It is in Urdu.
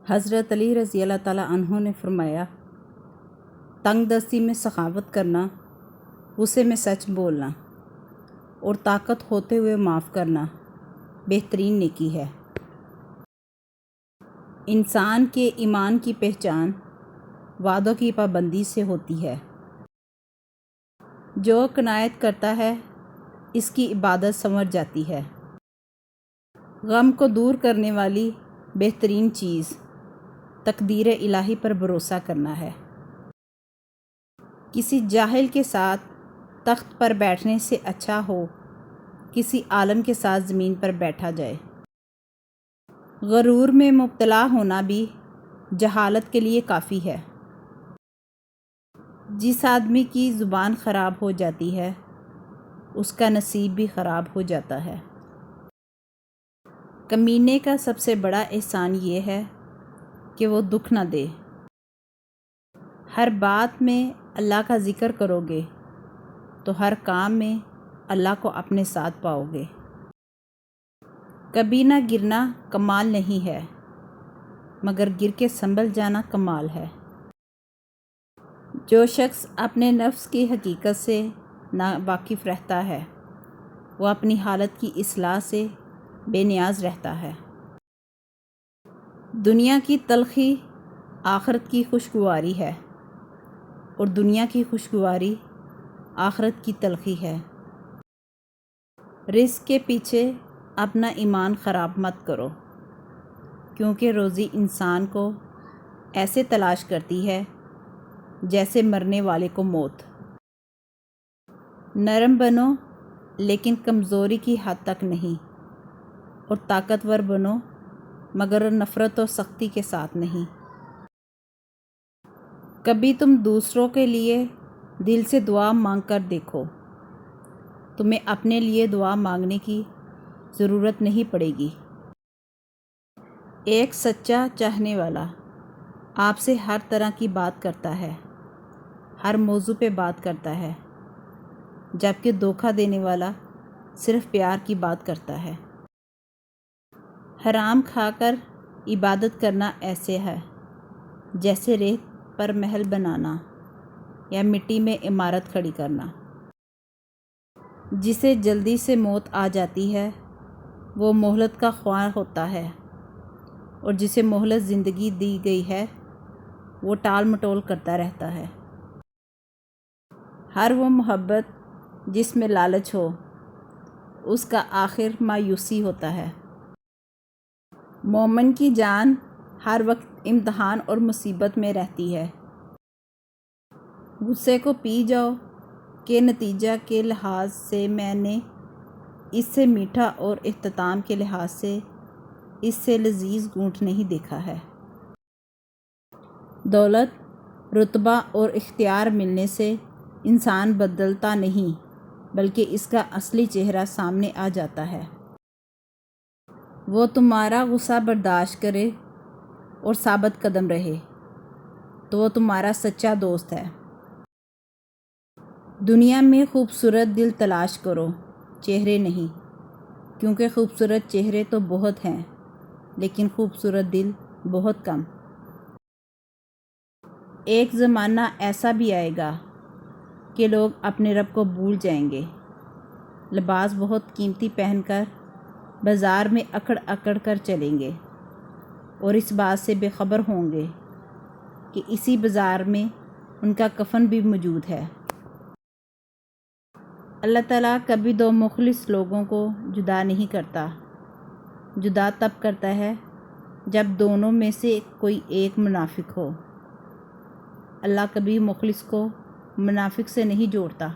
حضرت علی رضی اللہ تعالیٰ عنہ نے فرمایا، تنگ دستی میں سخاوت کرنا، غصے میں سچ بولنا اور طاقت ہوتے ہوئے معاف کرنا بہترین نیکی ہے۔ انسان کے ایمان کی پہچان وعدوں کی پابندی سے ہوتی ہے۔ جو قناعت کرتا ہے اس کی عبادت سنور جاتی ہے۔ غم کو دور کرنے والی بہترین چیز تقدیر الہی پر بھروسہ کرنا ہے۔ کسی جاہل کے ساتھ تخت پر بیٹھنے سے اچھا ہو کسی عالم کے ساتھ زمین پر بیٹھا جائے۔ غرور میں مبتلا ہونا بھی جہالت کے لیے کافی ہے۔ جس آدمی کی زبان خراب ہو جاتی ہے اس کا نصیب بھی خراب ہو جاتا ہے۔ کمینے کا سب سے بڑا احسان یہ ہے کہ وہ دکھ نہ دے۔ ہر بات میں اللہ کا ذکر کرو گے تو ہر کام میں اللہ کو اپنے ساتھ پاؤ گے۔ کبھی نہ گرنا کمال نہیں ہے مگر گر کے سنبھل جانا کمال ہے۔ جو شخص اپنے نفس کی حقیقت سے ناواقف رہتا ہے وہ اپنی حالت کی اصلاح سے بے نیاز رہتا ہے۔ دنیا کی تلخی آخرت کی خوشگواری ہے اور دنیا کی خوشگواری آخرت کی تلخی ہے۔ رزق کے پیچھے اپنا ایمان خراب مت کرو کیونکہ روزی انسان کو ایسے تلاش کرتی ہے جیسے مرنے والے کو موت۔ نرم بنو لیکن کمزوری کی حد تک نہیں، اور طاقتور بنو مگر نفرت و سختی کے ساتھ نہیں۔ کبھی تم دوسروں کے لیے دل سے دعا مانگ کر دیکھو، تمہیں اپنے لیے دعا مانگنے کی ضرورت نہیں پڑے گی۔ ایک سچا چاہنے والا آپ سے ہر طرح کی بات کرتا ہے، ہر موضوع پہ بات کرتا ہے، جبکہ دھوکہ دینے والا صرف پیار کی بات کرتا ہے۔ حرام کھا کر عبادت کرنا ایسے ہے جیسے ریت پر محل بنانا یا مٹی میں عمارت کھڑی کرنا۔ جسے جلدی سے موت آ جاتی ہے وہ مہلت کا خواہ ہوتا ہے، اور جسے مہلت زندگی دی گئی ہے وہ ٹال مٹول کرتا رہتا ہے۔ ہر وہ محبت جس میں لالچ ہو اس کا آخر مایوسی ہوتا ہے۔ مومن کی جان ہر وقت امتحان اور مصیبت میں رہتی ہے۔ غصے کو پی جاؤ کہ نتیجہ کے لحاظ سے میں نے اس سے میٹھا اور اختتام کے لحاظ سے اس سے لذیذ گھونٹ نہیں دیکھا ہے۔ دولت، رتبہ اور اختیار ملنے سے انسان بدلتا نہیں بلکہ اس کا اصلی چہرہ سامنے آ جاتا ہے۔ وہ تمہارا غصہ برداشت کرے اور ثابت قدم رہے تو وہ تمہارا سچا دوست ہے۔ دنیا میں خوبصورت دل تلاش کرو، چہرے نہیں، کیونکہ خوبصورت چہرے تو بہت ہیں لیکن خوبصورت دل بہت کم۔ ایک زمانہ ایسا بھی آئے گا کہ لوگ اپنے رب کو بھول جائیں گے، لباس بہت قیمتی پہن کر بازار میں اکڑ اکڑ کر چلیں گے اور اس بات سے بے خبر ہوں گے کہ اسی بازار میں ان کا کفن بھی موجود ہے۔ اللہ تعالیٰ کبھی دو مخلص لوگوں کو جدا نہیں کرتا، جدا تب کرتا ہے جب دونوں میں سے کوئی ایک منافق ہو۔ اللہ کبھی مخلص کو منافق سے نہیں جوڑتا۔